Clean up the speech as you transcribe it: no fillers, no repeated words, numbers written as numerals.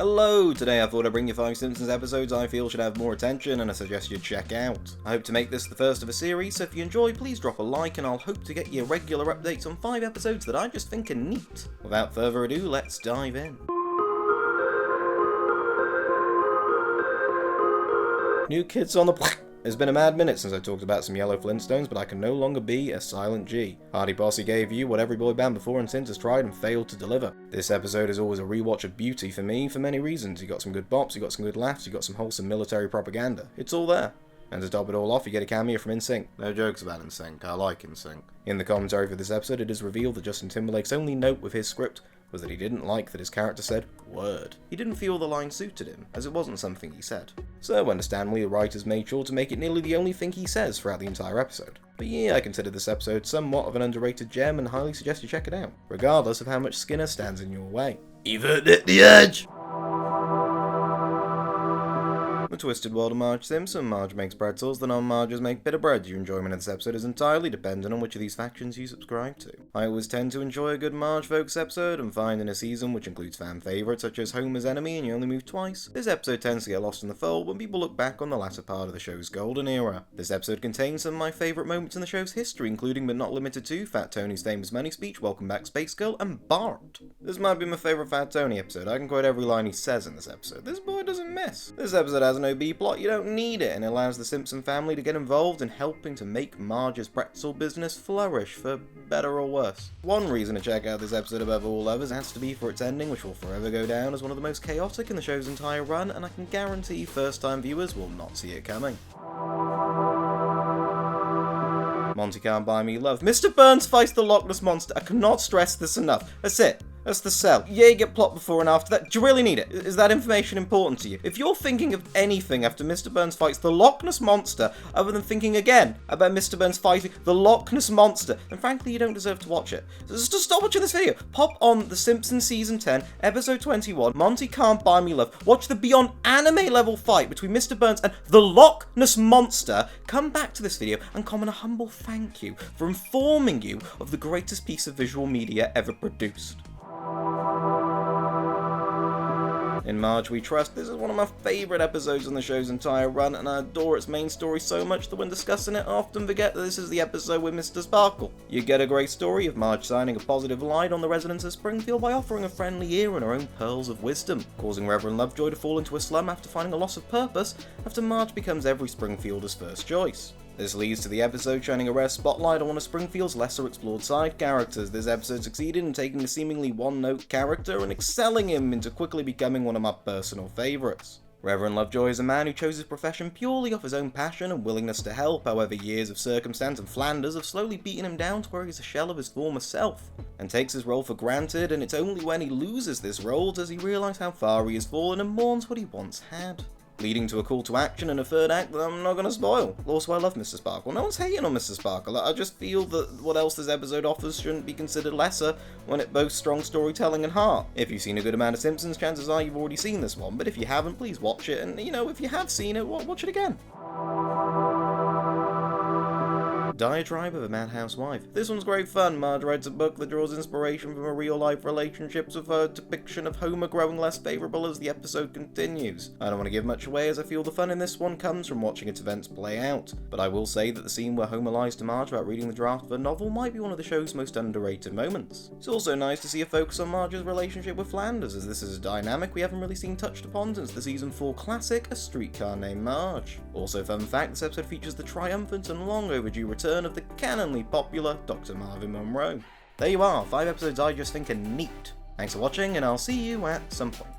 Hello! Today I thought I'd bring you 5 Simpsons episodes I feel should have more attention and I suggest you check out. I hope to make this the first of a series, so if you enjoy, please drop a like and I'll hope to get you regular updates on 5 episodes that I just think are neat. Without further ado, let's dive in. New Kids on the It's been a mad minute since I talked about some yellow Flintstones, but I can no longer be a silent G. Hardy Posse gave you what every boy band before and since has tried and failed to deliver. This episode is always a rewatch of beauty for me for many reasons. You got some good bops, you got some good laughs, you got some wholesome military propaganda. It's all there. And to top it all off, you get a cameo from NSYNC. No jokes about NSYNC, I like NSYNC. In the commentary for this episode, it is revealed that Justin Timberlake's only note with his script was that he didn't like that his character said word. He didn't feel the line suited him, as it wasn't something he said. So understandably, the writers made sure to make it nearly the only thing he says throughout the entire episode. But yeah, I consider this episode somewhat of an underrated gem and highly suggest you check it out, regardless of how much Skinner stands in your way. Even at the edge! The Twisted World of Marge Simpson. Marge makes pretzels, the non-Marges make bitter bread. Your enjoyment of this episode is entirely dependent on which of these factions you subscribe to. I always tend to enjoy a good Marge-focused episode, and find in a season which includes fan favourites such as Homer's Enemy and You Only Move Twice, this episode tends to get lost in the fold when people look back on the latter part of the show's golden era. This episode contains some of my favourite moments in the show's history, including but not limited to Fat Tony's famous money speech, Welcome Back Space Girl, and Bart. This might be my favourite Fat Tony episode. I can quote every line he says in this episode. This boy doesn't miss. This episode has no B-plot, you don't need it, and it allows the Simpson family to get involved in helping to make Marge's pretzel business flourish, for better or worse. One reason to check out this episode above all others has to be for its ending, which will forever go down as one of the most chaotic in the show's entire run, and I can guarantee first-time viewers will not see it coming. Monty can't buy me love. Mr. Burns fights the Loch Ness Monster. I cannot stress this enough. That's it. That's the sell. Yeah, you get plot before and after that. Do you really need it? Is that information important to you? If you're thinking of anything after Mr. Burns fights the Loch Ness Monster, other than thinking again about Mr. Burns fighting the Loch Ness Monster, then frankly you don't deserve to watch it. So just stop watching this video. Pop on The Simpsons Season 10, Episode 21, Monty Can't Buy Me Love. Watch the beyond anime level fight between Mr. Burns and the Loch Ness Monster. Come back to this video and comment a humble thank you for informing you of the greatest piece of visual media ever produced. In Marge We Trust, this is one of my favourite episodes in the show's entire run, and I adore its main story so much that when discussing it I often forget that this is the episode with Mr. Sparkle. You get a great story of Marge shining a positive light on the residents of Springfield by offering a friendly ear and her own pearls of wisdom, causing Reverend Lovejoy to fall into a slum after finding a loss of purpose after Marge becomes every Springfielder's first choice. This leads to the episode shining a rare spotlight on one of Springfield's lesser explored side characters. This episode succeeded in taking a seemingly one-note character and excelling him into quickly becoming one of my personal favourites. Reverend Lovejoy is a man who chose his profession purely off his own passion and willingness to help, however years of circumstance and Flanders have slowly beaten him down to where he's a shell of his former self, and takes his role for granted, and it's only when he loses this role does he realise how far he has fallen and mourns what he once had. Leading to a call to action and a third act that I'm not going to spoil. Also, I love Mr. Sparkle. No one's hating on Mr. Sparkle. I just feel that what else this episode offers shouldn't be considered lesser when it boasts strong storytelling and heart. If you've seen a good amount of Simpsons, chances are you've already seen this one, but if you haven't, please watch it, and if you have seen it, watch it again. Diatribe of a Madhouse Wife. This one's great fun. Marge writes a book that draws inspiration from her real-life relationships with her depiction of Homer growing less favourable as the episode continues. I don't want to give much away as I feel the fun in this one comes from watching its events play out, but I will say that the scene where Homer lies to Marge about reading the draft of a novel might be one of the show's most underrated moments. It's also nice to see a focus on Marge's relationship with Flanders, as this is a dynamic we haven't really seen touched upon since the season 4 classic, A Streetcar Named Marge. Also, fun fact, this episode features the triumphant and long overdue return of the canonly popular Dr. Marvin Monroe. There you are, 5 episodes I just think are neat. Thanks for watching, and I'll see you at some point.